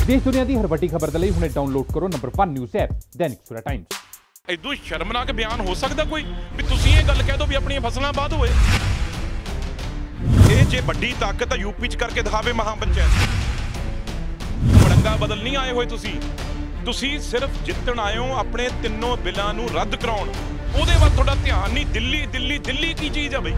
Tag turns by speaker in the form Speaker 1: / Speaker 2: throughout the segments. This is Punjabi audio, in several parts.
Speaker 1: देश दुनिया की हर वड्डी खबर के लिए हुणे डाउनलोड करो number 1 news app Dainik Savera times.
Speaker 2: इदों शर्मनाक बयान हो सकता कोई भी तुसीं ये गल कह दो भी अपनी फसलों बाद होए। ये जे वड्डी ताकत यूपी च करके दिखावे महापंचायत। मड़ंगा बदल नहीं आए हुए तुसीं सिर्फ जितण आए हो अपने तीनों बिलों नूं रद्द कराउण। उहदे वल तुहाडा ध्यान नहीं। दिल्ली दिल्ली दिल्ली की चीज़ है बई।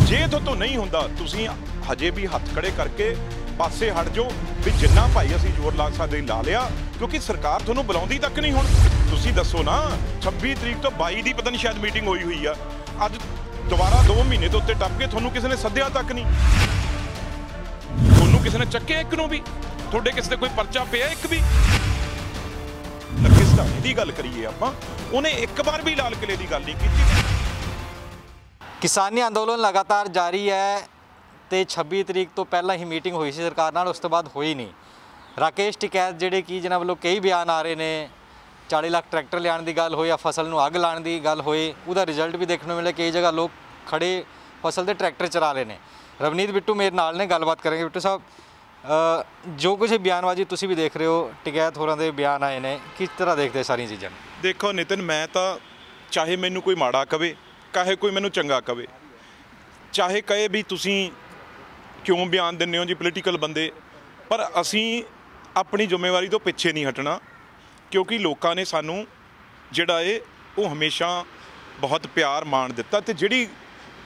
Speaker 2: जे तो नहीं हुंदा तुसीं हजे भी हथ खड़े करके पासे हट जाओ भी जिन्ना भाई असीं जोर ला सकदे ला लिया, क्योंकि सरकार तुहानूं बुलाउंदी तक नहीं। हुण तुसीं दसो ना 26 तरीक तो 22 की पता नहीं शायद मीटिंग होई हुई आ, अज दोबारा 2 महीने तो उत्ते टप के तुहानूं किसी ने सद्दिया तक नहीं। तुहानूं किसी ने चक्के एक नूं भी, तुहाडे किसी ते कोई परचा पिया एक भी। लगे सधाने की गल करिए आपां, उहने एक बार भी लाल किले की गल नहीं की।
Speaker 3: किसानी अंदोलन लगातार जारी है तो 26 तरीक तो पहला ही मीटिंग हुई सी सरकार नाल, उस तो बाद हुई नहीं। राकेश टिकैत जिहड़े कि जिन्हां वल्लों कई बयान आ रहे हैं, 40 लाख ट्रैक्टर लियाण की गल होई या फसल नूं अग लाण की गल होई, उहदा रिजल्ट भी देखने मिले। कई जगह लोग खड़े फसल के ट्रैक्टर चला रहे हैं। रवनीत बिट्टू मेरे नाल ने गलबात करेंगे। बिट्टू साहब, जो कुछ बयानबाजी तुसीं भी देख रहे हो, टिकैत होरां दे बयान आए ने, किस तरह देखते सारियां चीज़ां?
Speaker 2: देखो नितिन, मैं तो चाहे मैनू कोई माड़ा कहे, चाहे कोई मैनू चंगा कहे, चाहे कहे भी तुसीं क्यों बयान दिंदे हो जी पोलीटिकल बंदे, पर असीं अपनी जिम्मेवारी तो पिछे नहीं हटना, क्योंकि लोगों ने सानू जिहड़ा है वो हमेशा बहुत प्यार मान दिता। तो जिहड़ी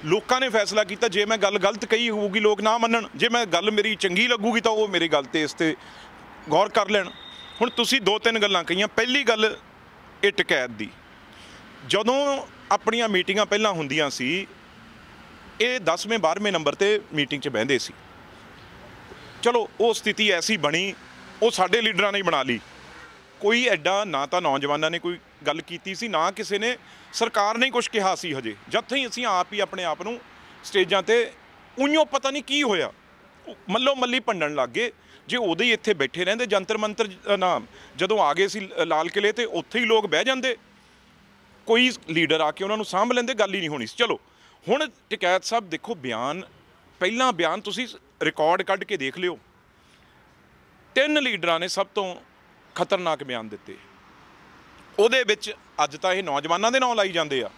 Speaker 2: लोगों ने फैसला किया, जे मैं गल गलत कही होगी लोग ना मनन, जे मैं गल मेरी चंगी लगूगी तो वो मेरी गल ते इस ते गौर कर लैण। हुण तुसीं 2-3 गल्लां कहीआं। पहली गल ये टिकैत दी, जदों अपनियां मीटिंगां पहलां हुंदियां सी, ये 10वें 12वें नंबर ते मीटिंग च बहिंदे सी। चलो वो स्थिति ऐसी बनी, वो साडे लीडरां ने बना ली। कोई एडा ना तो नौजवानों ने कोई गल कीती सी, ना किसी ने सरकार ने कुछ कहा सी। हजे जद ही असीं आप ही अपने आप नूं स्टेजां ते उइयों पता नहीं की होया मल्लो मल्ली भंडण लग गए। जे उदों ही इत्थे बैठे रहिंदे जंतर मंतर ना, जदों आ गए सी लाल किले ते उत्थे ही लोग बह जांदे, कोई लीडर आके उन्होंने सांभ लेंदे, गल ही नहीं होनी सी। चलो हुण टिकैत साहब देखो, बयान पहला बयान तुसीं रिकॉर्ड कढ के देख लिओ, 3 लीडरां ने सब तो खतरनाक बयान दिते। उहदे विच अज तां इह नौजवानां दे नाम लाई जांदे आ,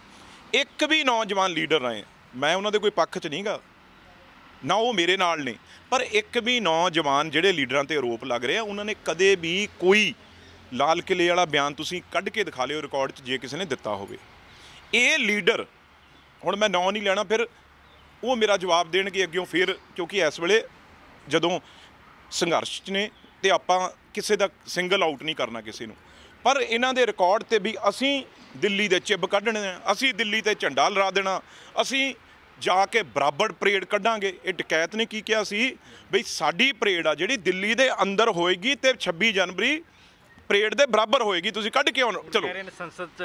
Speaker 2: एक भी नौजवान लीडर रहे, मैं उन्हां दे कोई पक्ष च नहीं गा, ना वो मेरे नाल ने, पर एक भी नौजवान जिहड़े लीडरां ते आरोप लग रहे हैं, उन्होंने कदे भी कोई लाल किले वाला बयान तुसीं कढ के दिखा लिओ रिकॉर्ड च, जे किसी ने दिता होवे। ये लीडर हुण मैं नाम नहीं लेना, फिर वो मेरा जवाब देणगे अग्गों फिर, क्योंकि इस वेले जदों संघर्ष ने तो आपां किसी का सिंगल आउट नहीं करना किसी नूं, पर इन्हां दे रिकॉर्ड ते भी असीं दिल्ली दे चिब कढणे, असीं दिल्ली ते झंडा लहरा देना, असीं जाके बराबर परेड कढांगे। ये टिकैत ने की कहा सी बई साडी परेड आ जिहड़ी दिल्ली दे अंदर होएगी ते 26 जनवरी परेड दे बराबर होएगी, तुसीं कढ के आउण। चलो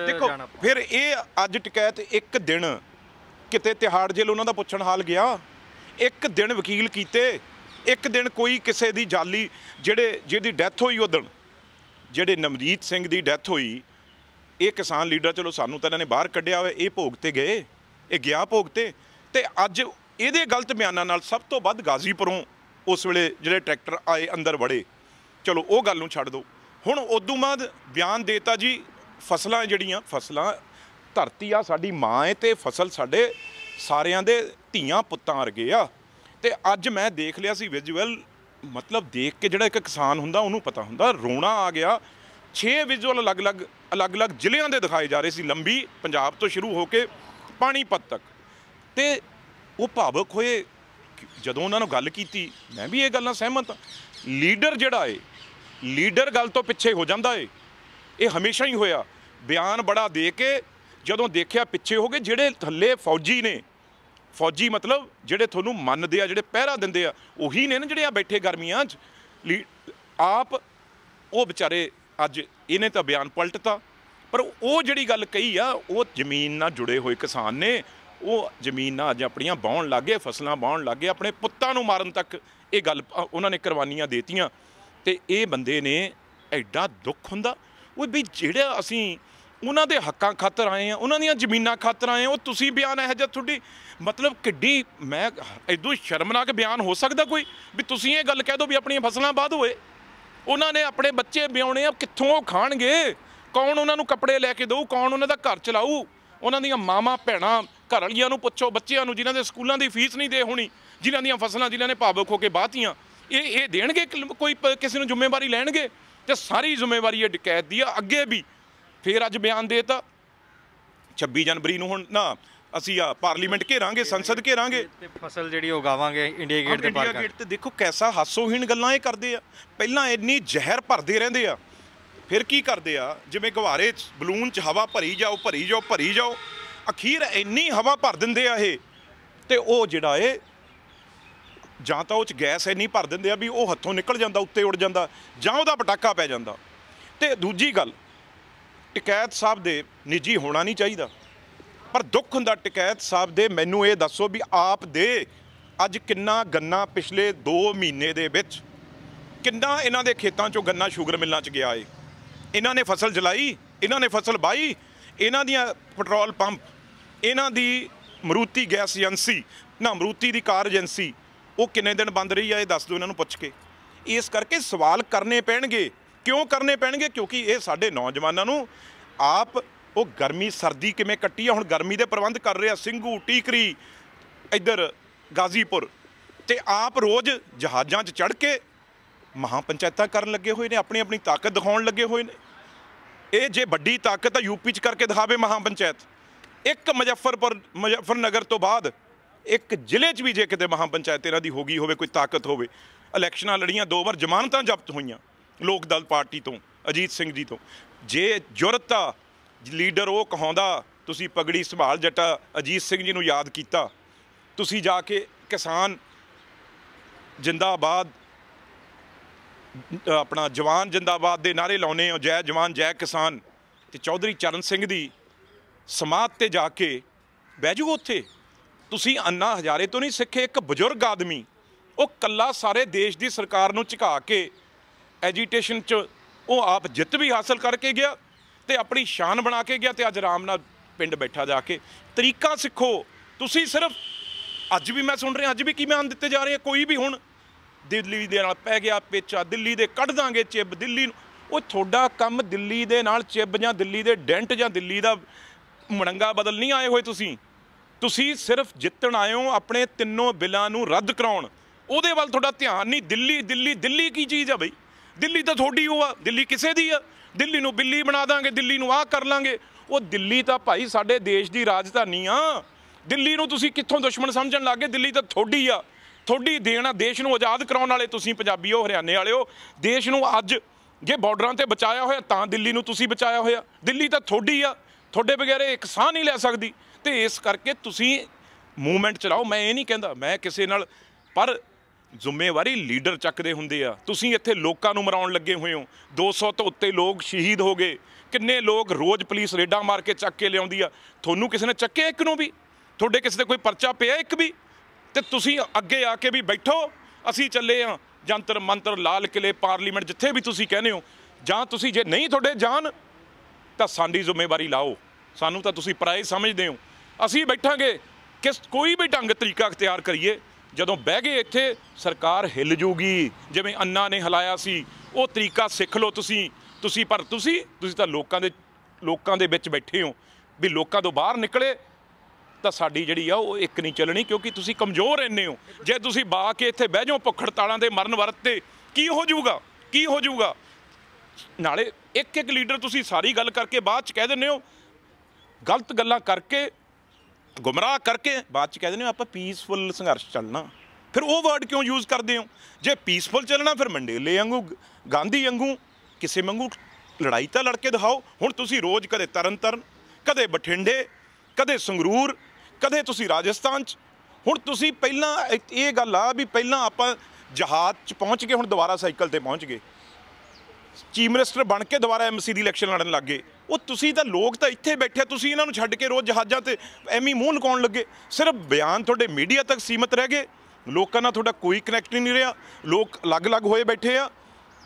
Speaker 2: देखो फिर ये अज टिकैत एक दिन किते तिहाड़ जेल उन्हां दा पुछण हाल गया, एक दिन वकील कीते, एक दिन कोई किसी दी जाली जिहदी डैथ होई उदण जिहड़े नवजीत सिंह दी डैथ होई, ये किसान लीडर चलो सानू तो इन्होंने बाहर कढ़िया होया, ये भोगते गए, ये गया भोगते, तो अज ये गलत बयानां नाल सब तो वध गाजीपुरों उस वेले जिहड़े ट्रैक्टर आए अंदर वड़े। चलो वो गल नूं छड्ड दो। हुण उदों बाद बयान देता जी फसलां जिहड़ियां फसलां धरती आ साडी माँ है, तो फसल साडे सारियां दे धीआं पुत्तां वर्गे आ। ते अज मैं देख लिया सी विजुअल, मतलब देख के जिहड़ा एक किसान हुंदा उहनूं पता हुंदा, रोना आ गया। 6 विजुअल अलग अलग जिलिਆਂ ਦੇ दिखाए जा रहे सी, लंबी पंजाब तो शुरू होके पानीपत तक, ते वो भावुक होए जदों उन्हां नूं गल कीती। मैं भी ये गल्लां सहमत हाँ, लीडर जिहड़ा है लीडर गल तो पिछे हो जाता है, ये हमेशा ही होया। बयान बड़ा दे के जदों देखिया पिछे हो गए, जिहड़े थल्ले फौजी ने, फौजी मतलब जिहड़े तुहानूं मनदे आ, जिहड़े पहरा दिंदे आ, उही ने ना जिहड़े आ बैठे गर्मियां च आप, वो बेचारे अज इन्हें तो बयान पलटता। पर वो जिहड़ी गल कही आ, वो जमीन नाल जुड़े हुए किसान ने, वो जमीन नाल अज अपणियां वाहण लग गए, फसलां वाहण लग गए, अपने पुत्तां नूं मारन तक ये गल उन्होंने कुरबानियां देतियां। ते ये बंदे ने एडा दुख हुंदा वो भी, जिहड़ा असीं ਉਹਨਾਂ ਦੇ ਹੱਕਾਂ ਖਾਤਰ ਆਏ ਆ, ਉਹਨਾਂ ਦੀਆਂ ਜ਼ਮੀਨਾਂ ਖਾਤਰ ਆਏ ਆ। ਉਹ ਤੁਸੀਂ ਬਿਆਨ ਇਹੋ ਜਿਹਾ ਤੁਹਾਡੀ ਮਤਲਬ ਕਿੱਡੀ, ਮੈਂ ਇਦੋਂ ਸ਼ਰਮਨਾਕ ਬਿਆਨ ਹੋ ਸਕਦਾ ਕੋਈ ਵੀ ਤੁਸੀਂ ਇਹ ਗੱਲ ਕਹਿ ਦਿਓ ਵੀ ਆਪਣੀਆਂ ਫਸਲਾਂ ਬਾਦ ਹੋਏ। ਉਹਨਾਂ ਨੇ ਆਪਣੇ ਬੱਚੇ ਵਿਆਹੁਣੇ ਆ, ਕਿੱਥੋਂ ਉਹ ਖਾਣਗੇ? ਕੌਣ ਉਹਨਾਂ ਨੂੰ ਕੱਪੜੇ ਲੈ ਕੇ ਦਊ? ਕੌਣ ਉਹਨਾਂ ਦਾ ਘਰ ਚਲਾਊ? ਉਹਨਾਂ ਦੀਆਂ ਮਾਵਾਂ ਭੈਣਾਂ ਘਰ ਵਾਲੀਆਂ ਨੂੰ ਪੁੱਛੋ, ਬੱਚਿਆਂ ਨੂੰ ਜਿਨ੍ਹਾਂ ਦੇ ਸਕੂਲਾਂ ਦੀ ਫੀਸ ਨਹੀਂ ਦੇ ਹੋਣੀ, ਜਿਨ੍ਹਾਂ ਦੀਆਂ ਫਸਲਾਂ ਜਿਨ੍ਹਾਂ ਨੇ ਭਾਵੁਕ ਹੋ ਕੇ ਬਾਹਤੀਆਂ, ਇਹ ਦੇਣਗੇ? ਕੋਈ ਕਿਸੇ ਨੂੰ ਜ਼ਿੰਮੇਵਾਰੀ ਲੈਣਗੇ? ਤੇ ਸਾਰੀ ਜ਼ਿੰਮੇਵਾਰੀ ਇਹ ਡਕੈਤ ਦੀ ਆ। ਅੱਗੇ ਵੀ ਫਿਰ ਅੱਜ ਬਿਆਨ ਦੇ ਤਾ 26 ਜਨਵਰੀ ਨੂੰ ਹੁਣ ਨਾ ਅਸੀਂ ਪਾਰਲੀਮੈਂਟ ਘੇਰਾਂਗੇ, ਸੰਸਦ ਘੇਰਾਂਗੇ
Speaker 3: ਤੇ ਫਸਲ ਜਿਹੜੀ ਉਗਾਵਾਂਗੇ ਇੰਡੀਆ ਗੇਟ ਦੇ
Speaker 2: ਇੰਡੀਆ ਗੇਟ ਤੇ। ਦੇਖੋ ਕੈਸਾ ਹਾਸੋਹੀਣ ਗੱਲਾਂ ਇਹ ਕਰਦੇ ਆ। ਪਹਿਲਾਂ ਇੰਨੀ ਜ਼ਹਿਰ ਭਰਦੇ ਰਹਿੰਦੇ ਆ, ਫਿਰ ਕੀ ਕਰਦੇ ਆ, ਜਿਵੇਂ ਗੁਬਾਰੇ ਬਲੂਨ 'ਚ ਹਵਾ ਭਰੀ ਜਾਓ ਭਰੀ ਜਾਓ ਭਰੀ ਜਾਓ, ਅਖੀਰ ਇੰਨੀ ਹਵਾ ਭਰ ਦਿੰਦੇ ਆ ਇਹ, ਤੇ ਉਹ ਜਿਹੜਾ ਇਹ ਜਾਂ ਤਾਂ ਉਹ 'ਚ ਗੈਸ ਇੰਨੀ ਭਰ ਦਿੰਦੇ ਆ ਵੀ ਉਹ ਹੱਥੋਂ ਨਿਕਲ ਜਾਂਦਾ, ਉੱਤੇ ਉੱਡ ਜਾਂਦਾ, ਜਾਂ ਉਹਦਾ ਪਟਾਕਾ ਪੈ ਜਾਂਦਾ। ਤੇ ਦੂਜੀ ਗੱਲ, ਟਕੈਤ ਸਾਹਿਬ ਦੇ ਨਿੱਜੀ ਹੋਣਾ ਨਹੀਂ ਚਾਹੀਦਾ, ਪਰ ਦੁੱਖ ਹੁੰਦਾ ਟਕੈਤ ਸਾਹਿਬ ਦੇ। ਮੈਨੂੰ ਇਹ ਦੱਸੋ ਵੀ ਆਪ ਦੇ ਅੱਜ ਕਿੰਨਾ ਗੰਨਾ ਪਿਛਲੇ 2 ਮਹੀਨੇ ਦੇ ਵਿੱਚ ਕਿੰਨਾ ਇਹਨਾਂ ਦੇ ਖੇਤਾਂ 'ਚੋਂ ਗੰਨਾ ਸ਼ੂਗਰ ਮਿਲਾਂ 'ਚ ਗਿਆ ਏ? ਇਹਨਾਂ ਨੇ ਫਸਲ ਜਲਾਈ, ਇਹਨਾਂ ਨੇ ਫਸਲ ਵਾਹੀ, ਇਹਨਾਂ ਦੀਆਂ ਪੈਟਰੋਲ ਪੰਪ, ਇਹਨਾਂ ਦੀ ਮਰੂਤੀ ਗੈਸ ਏਜੰਸੀ ਨਾ ਮਰੂਤੀ ਦੀ ਕਾਰ ਏਜੰਸੀ, ਉਹ ਕਿੰਨੇ ਦਿਨ ਬੰਦ ਰਹੀ ਆ? ਇਹ ਦੱਸ ਦਿਓ ਇਹਨਾਂ ਨੂੰ ਪੁੱਛ ਕੇ। ਇਸ ਕਰਕੇ ਸਵਾਲ ਕਰਨੇ ਪੈਣਗੇ। ਕਿਉਂ ਕਰਨੇ ਪੈਣਗੇ? ਕਿਉਂਕਿ ਇਹ ਸਾਡੇ ਨੌਜਵਾਨਾਂ ਨੂੰ ਆਪ ਉਹ ਗਰਮੀ ਸਰਦੀ ਕਿਵੇਂ ਕੱਟੀ ਆ, ਹੁਣ ਗਰਮੀ ਦੇ ਪ੍ਰਬੰਧ ਕਰ ਰਹੇ ਆ ਸਿੰਘੂ, ਟੀਕਰੀ, ਇੱਧਰ ਗਾਜ਼ੀਪੁਰ, ਤੇ ਆਪ ਰੋਜ਼ ਜਹਾਜ਼ਾਂ 'ਚ ਚੜ੍ਹ ਕੇ ਮਹਾਂ ਪੰਚਾਇਤਾਂ ਕਰਨ ਲੱਗੇ ਹੋਏ ਨੇ, ਆਪਣੀ ਆਪਣੀ ਤਾਕਤ ਦਿਖਾਉਣ ਲੱਗੇ ਹੋਏ ਨੇ। ਇਹ ਜੇ ਵੱਡੀ ਤਾਕਤ ਆ ਯੂਪੀ 'ਚ ਕਰਕੇ ਦਿਖਾਵੇ ਮਹਾਂ ਪੰਚਾਇਤ। ਇੱਕ ਮੁਜ਼ੱਫਰਨਗਰ ਤੋਂ ਬਾਅਦ ਇੱਕ ਜ਼ਿਲ੍ਹੇ 'ਚ ਵੀ ਜੇ ਕਿਤੇ ਮਹਾਂ ਪੰਚਾਇਤ ਇਹਨਾਂ ਦੀ ਹੋ ਗਈ ਹੋਵੇ, ਕੋਈ ਤਾਕਤ ਹੋਵੇ। ਇਲੈਕਸ਼ਨਾਂ ਲੜੀਆਂ, 2 ਵਾਰ ਜ਼ਮਾਨਤਾਂ ਜ਼ਬਤ ਹੋਈਆਂ ਲੋਕ ਦਲ ਪਾਰਟੀ ਤੋਂ, ਅਜੀਤ ਸਿੰਘ ਜੀ ਤੋਂ। ਜੇ ਜੁਰਤ ਆ ਲੀਡਰ ਉਹ ਕਹਾਉਂਦਾ, ਤੁਸੀਂ ਪਗੜੀ ਸੰਭਾਲ ਜੱਟਾ ਅਜੀਤ ਸਿੰਘ ਜੀ ਨੂੰ ਯਾਦ ਕੀਤਾ, ਤੁਸੀਂ ਜਾ ਕੇ ਕਿਸਾਨ ਜਿੰਦਾਬਾਦ, ਆਪਣਾ ਜਵਾਨ ਜਿੰਦਾਬਾਦ ਦੇ ਨਾਅਰੇ ਲਾਉਨੇ ਹੋ, ਜੈ ਜਵਾਨ ਜੈ ਕਿਸਾਨ, ਤੇ ਚੌਧਰੀ ਚਰਨ ਸਿੰਘ ਦੀ ਸਮਾਧ ਤੇ ਜਾ ਕੇ ਬਹਿ ਜਾਓ ਉੱਥੇ। ਤੁਸੀਂ ਅੰਨਾ ਹਜ਼ਾਰੇ ਤੋਂ ਨਹੀਂ ਸਿੱਖੇ? ਇੱਕ ਬਜ਼ੁਰਗ ਆਦਮੀ, ਉਹ ਕੱਲਾ ਸਾਰੇ ਦੇਸ਼ ਦੀ ਸਰਕਾਰ ਨੂੰ ਝੁਕਾ ਕੇ ਐਜੀਟੇਸ਼ਨ 'ਚ ਉਹ ਆਪ ਜਿੱਤ ਵੀ ਹਾਸਲ ਕਰਕੇ ਗਿਆ ਤੇ ਆਪਣੀ ਸ਼ਾਨ ਬਣਾ ਕੇ ਗਿਆ, ਤੇ ਅੱਜ ਆਰਾਮ ਨਾਲ ਪਿੰਡ ਬੈਠਾ ਜਾ ਕੇ। ਤਰੀਕਾ ਸਿੱਖੋ। ਤੁਸੀਂ ਸਿਰਫ ਅੱਜ ਵੀ ਮੈਂ ਸੁਣ ਰਿਹਾ, ਅੱਜ ਵੀ ਕੀ ਬਿਆਨ ਦਿੱਤੇ ਜਾ ਰਹੇ ਆ, ਕੋਈ ਵੀ ਹੁਣ ਦਿੱਲੀ ਦੇ ਨਾਲ ਪੈ ਗਿਆ ਪੇਚਾ, ਦਿੱਲੀ ਦੇ ਕੱਢ ਦਾਂਗੇ ਚਿੱਬ ਦਿੱਲੀ ਨੂੰ। ਉਹ ਤੁਹਾਡਾ ਕੰਮ ਦਿੱਲੀ ਦੇ ਨਾਲ ਚਿੱਬ ਜਾਂ ਦਿੱਲੀ ਦੇ ਡੈਂਟ ਜਾਂ ਦਿੱਲੀ ਦਾ ਮੜੰਗਾ ਬਦਲ ਨਹੀਂ ਆਏ ਹੋਏ। ਤੁਸੀਂ ਸਿਰਫ ਜਿੱਤਣ ਆਏ ਹੋ, ਆਪਣੇ 3 ਬਿੱਲਾਂ ਨੂੰ ਰੱਦ ਕਰਾਉਣ। ਉਹਦੇ ਵੱਲ ਤੁਹਾਡਾ ਧਿਆਨ ਨਹੀਂ। ਦਿੱਲੀ ਦਿੱਲੀ ਦਿੱਲੀ ਕੀ ਚੀਜ਼ ਆ ਬਈ? ਦਿੱਲੀ ਤਾਂ ਤੁਹਾਡੀ ਉਹ ਆ, ਦਿੱਲੀ ਕਿਸੇ ਦੀ ਆ। ਦਿੱਲੀ ਨੂੰ ਬਿੱਲੀ ਬਣਾ ਦਾਂਗੇ, ਦਿੱਲੀ ਨੂੰ ਆਹ ਕਰ ਲਾਂਗੇ। ਉਹ ਦਿੱਲੀ ਤਾਂ ਭਾਈ ਸਾਡੇ ਦੇਸ਼ ਦੀ ਰਾਜਧਾਨੀ ਆ। ਦਿੱਲੀ ਨੂੰ ਤੁਸੀਂ ਕਿੱਥੋਂ ਦੁਸ਼ਮਣ ਸਮਝਣ ਲੱਗ ਗਏ? ਦਿੱਲੀ ਤਾਂ ਤੁਹਾਡੀ ਆ, ਤੁਹਾਡੀ ਦੇਣ ਆ। ਦੇਸ਼ ਨੂੰ ਆਜ਼ਾਦ ਕਰਾਉਣ ਵਾਲੇ ਤੁਸੀਂ ਪੰਜਾਬੀ ਹੋ, ਹਰਿਆਣੇ ਵਾਲੇ ਹੋ। ਦੇਸ਼ ਨੂੰ ਅੱਜ ਜੇ ਬਾਰਡਰਾਂ ਤੇ ਬਚਾਇਆ ਹੋਇਆ ਤਾਂ ਦਿੱਲੀ ਨੂੰ ਤੁਸੀਂ ਬਚਾਇਆ ਹੋਇਆ। ਦਿੱਲੀ ਤਾਂ ਤੁਹਾਡੀ ਆ, ਤੁਹਾਡੇ ਬਗੈਰ ਇੱਕ ਸਾਹ ਨਹੀਂ ਲੈ ਸਕਦੀ। ਤੇ ਇਸ ਕਰਕੇ ਤੁਸੀਂ ਮੂਵਮੈਂਟ ਚਲਾਓ। ਮੈਂ ਇਹ ਨਹੀਂ ਕਹਿੰਦਾ ਮੈਂ ਕਿਸੇ ਨਾਲ, ਪਰ ਜ਼ਿੰਮੇਵਾਰੀ ਲੀਡਰ ਚੱਕਦੇ ਹੁੰਦੇ ਆ। ਤੁਸੀਂ ਇੱਥੇ ਲੋਕਾਂ ਨੂੰ ਮਰਾਉਣ ਲੱਗੇ ਹੋਏ ਹੋ। 200 ਤੋਂ ਉੱਤੇ ਲੋਕ ਸ਼ਹੀਦ ਹੋ ਗਏ। ਕਿੰਨੇ ਲੋਕ ਰੋਜ਼ ਪੁਲਿਸ ਰੇਡਾਂ ਮਾਰ ਕੇ ਚੱਕ ਕੇ ਲਿਆਉਂਦੀ ਆ। ਤੁਹਾਨੂੰ ਕਿਸੇ ਨੇ ਚੱਕਿਆ ਇੱਕ ਨੂੰ ਵੀ? ਤੁਹਾਡੇ ਕਿਸੇ ਤੇ ਕੋਈ ਪਰਚਾ ਪਿਆ ਇੱਕ ਵੀ? ਤੇ ਤੁਸੀਂ ਅੱਗੇ ਆ ਕੇ ਵੀ ਬੈਠੋ, ਅਸੀਂ ਚੱਲੇ ਆ ਜੰਤਰ ਮੰਤਰ, ਲਾਲ ਕਿਲੇ, ਪਾਰਲੀਮੈਂਟ, ਜਿੱਥੇ ਵੀ ਤੁਸੀਂ ਕਹਿੰਦੇ ਹੋ। ਜਾਂ ਤੁਸੀਂ ਜੇ ਨਹੀਂ ਤੁਹਾਡੇ ਜਾਣ ਤਾਂ ਸਾਡੀ ਜ਼ਿੰਮੇਵਾਰੀ ਲਾਓ। ਸਾਨੂੰ ਤਾਂ ਤੁਸੀਂ ਪਰਾਏ ਸਮਝਦੇ ਹੋ। ਅਸੀਂ ਬੈਠਾਂਗੇ ਕੋਈ ਵੀ ਢੰਗ ਤਰੀਕਾ ਅਖਤਿਆਰ ਕਰੀਏ। ਜਦੋਂ ਬਹਿ ਗਏ ਇੱਥੇ ਸਰਕਾਰ ਹਿੱਲ ਜੂਗੀ, ਜਿਵੇਂ ਅੰਨਾ ਨੇ ਹਿਲਾਇਆ ਸੀ। ਉਹ ਤਰੀਕਾ ਸਿੱਖ ਲਓ ਤੁਸੀਂ। ਪਰ ਤੁਸੀਂ ਤਾਂ ਲੋਕਾਂ ਦੇ ਵਿੱਚ ਬੈਠੇ ਹੋ। ਵੀ ਲੋਕਾਂ ਤੋਂ ਬਾਹਰ ਨਿਕਲੇ ਤਾਂ ਸਾਡੀ ਜਿਹੜੀ ਆ ਉਹ ਇੱਕ ਨਹੀਂ ਚੱਲਣੀ, ਕਿਉਂਕਿ ਤੁਸੀਂ ਕਮਜ਼ੋਰ ਇੰਨੇ ਹੋ। ਜੇ ਤੁਸੀਂ ਬਾ ਕੇ ਇੱਥੇ ਬਹਿ ਜਾਓ ਭੁੱਖ ਹੜਤਾਲਾਂ ਦੇ ਮਰਨ ਵਰਤ ਤੇ, ਕੀ ਹੋ ਜਾਊਗਾ? ਨਾਲੇ ਇੱਕ ਲੀਡਰ ਤੁਸੀਂ ਸਾਰੀ ਗੱਲ ਕਰਕੇ ਬਾਅਦ 'ਚ ਕਹਿ ਦਿੰਦੇ ਹੋ, ਗਲਤ ਗੱਲਾਂ ਕਰਕੇ, ਗੁੰਮਰਾਹ ਕਰਕੇ ਬਾਅਦ 'ਚ ਕਹਿ ਦਿੰਦੇ ਹੋ ਆਪਾਂ ਪੀਸਫੁਲ ਸੰਘਰਸ਼ ਚੱਲਣਾ। ਫਿਰ ਉਹ ਵਰਡ ਕਿਉਂ ਯੂਜ਼ ਕਰਦੇ ਹੋ? ਜੇ ਪੀਸਫੁਲ ਚੱਲਣਾ ਫਿਰ ਮੰਡੇਲੇ ਵਾਂਗੂ, ਗਾਂਧੀ ਵਾਂਗੂ, ਕਿਸੇ ਵਾਂਗੂ ਲੜਾਈ ਤਾਂ ਲੜ ਕੇ ਦਿਖਾਓ। ਹੁਣ ਤੁਸੀਂ ਰੋਜ਼ ਕਦੇ ਤਰਨਤਾਰਨ, ਕਦੇ ਬਠਿੰਡੇ, ਕਦੇ ਸੰਗਰੂਰ, ਕਦੇ ਤੁਸੀਂ ਰਾਜਸਥਾਨ 'ਚ। ਹੁਣ ਤੁਸੀਂ ਪਹਿਲਾਂ ਇਹ ਗੱਲ ਆ ਵੀ ਪਹਿਲਾਂ ਆਪਾਂ ਜਹਾਜ਼ 'ਚ ਪਹੁੰਚ ਗਏ, ਹੁਣ ਦੁਬਾਰਾ ਸਾਈਕਲ 'ਤੇ ਪਹੁੰਚ ਗਏ। ਚੀਫ ਮਿਨਿਸਟਰ ਬਣ ਕੇ ਦੁਬਾਰਾ ਐਮਸੀ ਦੀ ਇਲੈਕਸ਼ਨ ਲੜਨ ਲੱਗ ਗਏ। ਉਹ ਤੁਸੀਂ ਤਾਂ ਲੋਕ ਤਾਂ ਇੱਥੇ ਬੈਠੇ, ਤੁਸੀਂ ਇਹਨਾਂ ਨੂੰ ਛੱਡ ਕੇ ਰੋਜ਼ ਜਹਾਜ਼ਾਂ 'ਤੇ ਐਵੇਂ ਮੂੰਹ ਲਗਾਉਣ ਲੱਗੇ। ਸਿਰਫ ਬਿਆਨ ਤੁਹਾਡੇ ਮੀਡੀਆ ਤੱਕ ਸੀਮਤ ਰਹਿ ਗਏ। ਲੋਕਾਂ ਨਾਲ ਤੁਹਾਡਾ ਕੋਈ ਕਨੈਕਟ ਨਹੀਂ ਰਿਹਾ। ਲੋਕ ਅਲੱਗ-ਅਲੱਗ ਹੋਏ ਬੈਠੇ ਆ।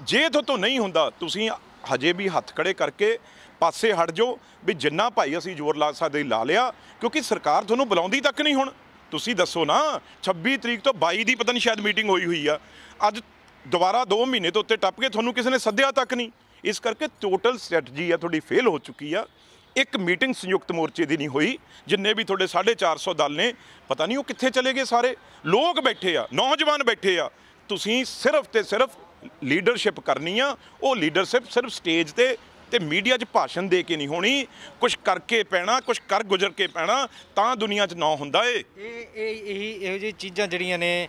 Speaker 2: ਜੇ ਤੁਹਾਤੋਂ ਨਹੀਂ ਹੁੰਦਾ, ਤੁਸੀਂ ਹਜੇ ਵੀ ਹੱਥ ਖੜੇ ਕਰਕੇ ਪਾਸੇ ਹਟ ਜਾਓ ਵੀ ਜਿੰਨਾ ਭਾਈ ਅਸੀਂ ਜ਼ੋਰ ਲਾ ਸਕਦੇ ਲਾ ਲਿਆ, ਕਿਉਂਕਿ ਸਰਕਾਰ ਤੁਹਾਨੂੰ ਬੁਲਾਉਂਦੀ ਤੱਕ ਨਹੀਂ। ਹੁਣ ਤੁਸੀਂ ਦੱਸੋ ਨਾ, 26 ਤਰੀਕ ਤੋਂ 22 ਦੀ ਪਤਾ ਨਹੀਂ ਸ਼ਾਇਦ ਮੀਟਿੰਗ ਹੋਈ ਆ, ਅੱਜ ਦੁਬਾਰਾ 2 ਮਹੀਨੇ ਤੋਂ ਉੱਤੇ ਟੱਪ ਕੇ ਤੁਹਾਨੂੰ ਕਿਸੇ ਨੇ ਸੱਦਿਆ ਤੱਕ ਨਹੀਂ। ਇਸ ਕਰਕੇ ਟੋਟਲ ਸਟ੍ਰੈਟਜੀ ਆ ਤੁਹਾਡੀ ਫੇਲ ਹੋ ਚੁੱਕੀ ਆ। ਇੱਕ ਮੀਟਿੰਗ ਸੰਯੁਕਤ ਮੋਰਚੇ ਦੀ ਨਹੀਂ ਹੋਈ। ਜਿੰਨੇ ਵੀ ਤੁਹਾਡੇ 450 ਦਲ ਨੇ, ਪਤਾ ਨਹੀਂ ਉਹ ਕਿੱਥੇ ਚਲੇ ਗਏ ਸਾਰੇ। ਲੋਕ ਬੈਠੇ ਆ, ਨੌਜਵਾਨ ਬੈਠੇ ਆ। ਤੁਸੀਂ ਸਿਰਫ ਤੇ ਸਿਰਫ ਲੀਡਰਸ਼ਿਪ ਕਰਨੀ ਆ। ਉਹ ਲੀਡਰਸ਼ਿਪ ਸਿਰਫ ਸਟੇਜ ਤੇ ਮੀਡੀਆ 'ਚ ਭਾਸ਼ਣ ਦੇ ਕੇ ਨਹੀਂ ਹੋਣੀ, ਕੁਝ ਕਰਕੇ ਪੈਣਾ, ਕੁਝ ਕਰ ਗੁਜ਼ਰ ਕੇ ਪੈਣਾ, ਤਾਂ ਦੁਨੀਆ 'ਚ ਨਾਂ ਹੁੰਦਾ ਏ।
Speaker 3: ਇਹੋ ਜਿਹੀ ਚੀਜ਼ਾਂ ਜਿਹੜੀਆਂ ਨੇ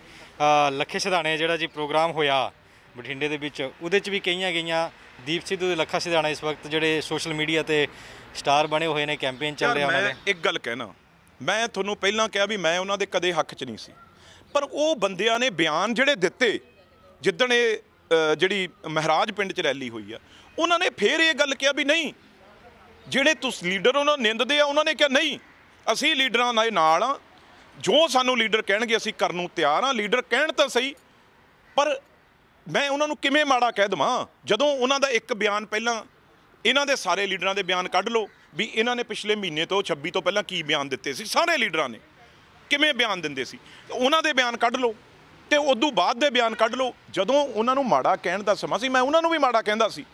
Speaker 3: ਲੱਖੇ ਸਿਧਾਣੇ ਜਿਹੜਾ ਜੀ ਪ੍ਰੋਗਰਾਮ ਹੋਇਆ ਬਠਿੰਡੇ ਦੇ ਵਿੱਚ, ਉਹਦੇ 'ਚ ਵੀ ਕਹੀਆਂ ਗਈਆਂ। ਦੀਪ ਸਿੱਧੂ ਤੇ ਲੱਖਾ ਸਿਧਾਣਾ ਇਸ ਵਕਤ ਜਿਹੜੇ ਸੋਸ਼ਲ ਮੀਡੀਆ ਤੇ ਸਟਾਰ ਬਣੇ ਹੋਏ ਨੇ, ਕੈਂਪੇਨ ਚੱਲ ਰਿਹਾ ਉਹਨਾਂ ਦੇ।
Speaker 2: ਇੱਕ ਗੱਲ ਕਹਿਣਾ, ਮੈਂ ਤੁਹਾਨੂੰ ਪਹਿਲਾਂ ਕਿਹਾ ਵੀ ਮੈਂ ਉਹਨਾਂ ਦੇ ਕਦੇ ਹੱਕ 'ਚ ਨਹੀਂ ਸੀ, ਪਰ ਉਹ ਬੰਦਿਆਂ ਨੇ ਬਿਆਨ ਜਿਹੜੇ ਦਿੱਤੇ ਜਿੱਦਣ ਇਹ ਜਿਹੜੀ ਮਹਾਰਾਜ ਪਿੰਡ 'ਚ ਰੈਲੀ ਹੋਈ ਆ, ਉਹਨਾਂ ਨੇ ਫੇਰ ਇਹ ਗੱਲ ਕਿਹਾ ਵੀ ਨਹੀਂ, ਜਿਹੜੇ ਤੁਸੀਂ ਲੀਡਰ ਉਹਨਾਂ ਨੂੰ ਨਿੰਦਦੇ ਆ, ਉਹਨਾਂ ਨੇ ਕਿਹਾ ਨਹੀਂ ਅਸੀਂ ਲੀਡਰਾਂ ਦੇ ਨਾਲ ਆ, ਜੋ ਸਾਨੂੰ ਲੀਡਰ ਕਹਿਣਗੇ ਅਸੀਂ ਕਰਨ ਨੂੰ ਤਿਆਰ ਆ। ਲੀਡਰ ਕਹਿਣ ਤਾਂ ਸਹੀ, ਪਰ ਮੈਂ ਉਹਨਾਂ ਨੂੰ ਕਿਵੇਂ ਮਾੜਾ ਕਹਿ ਦੇਵਾਂ ਜਦੋਂ ਉਹਨਾਂ ਦਾ ਇੱਕ ਬਿਆਨ ਪਹਿਲਾਂ ਇਹਨਾਂ ਦੇ ਸਾਰੇ ਲੀਡਰਾਂ ਦੇ ਬਿਆਨ ਕੱਢ ਲਓ ਵੀ ਇਹਨਾਂ ਨੇ ਪਿਛਲੇ ਮਹੀਨੇ ਤੋਂ 26 ਤੋਂ ਪਹਿਲਾਂ ਕੀ ਬਿਆਨ ਦਿੱਤੇ ਸੀ, ਸਾਰੇ ਲੀਡਰਾਂ ਨੇ ਕਿਵੇਂ ਬਿਆਨ ਦਿੰਦੇ ਸੀ, ਉਹਨਾਂ ਦੇ ਬਿਆਨ ਕੱਢ ਲਓ ਤੇ ਉਦੋਂ ਬਾਅਦ ਦੇ ਬਿਆਨ ਕੱਢ ਲਓ। ਜਦੋਂ ਉਹਨਾਂ ਨੂੰ ਮਾੜਾ ਕਹਿਣ ਦਾ ਸਮਾਂ ਸੀ, ਮੈਂ ਉਹਨਾਂ ਨੂੰ ਵੀ ਮਾੜਾ ਕਹਿੰਦਾ ਸੀ,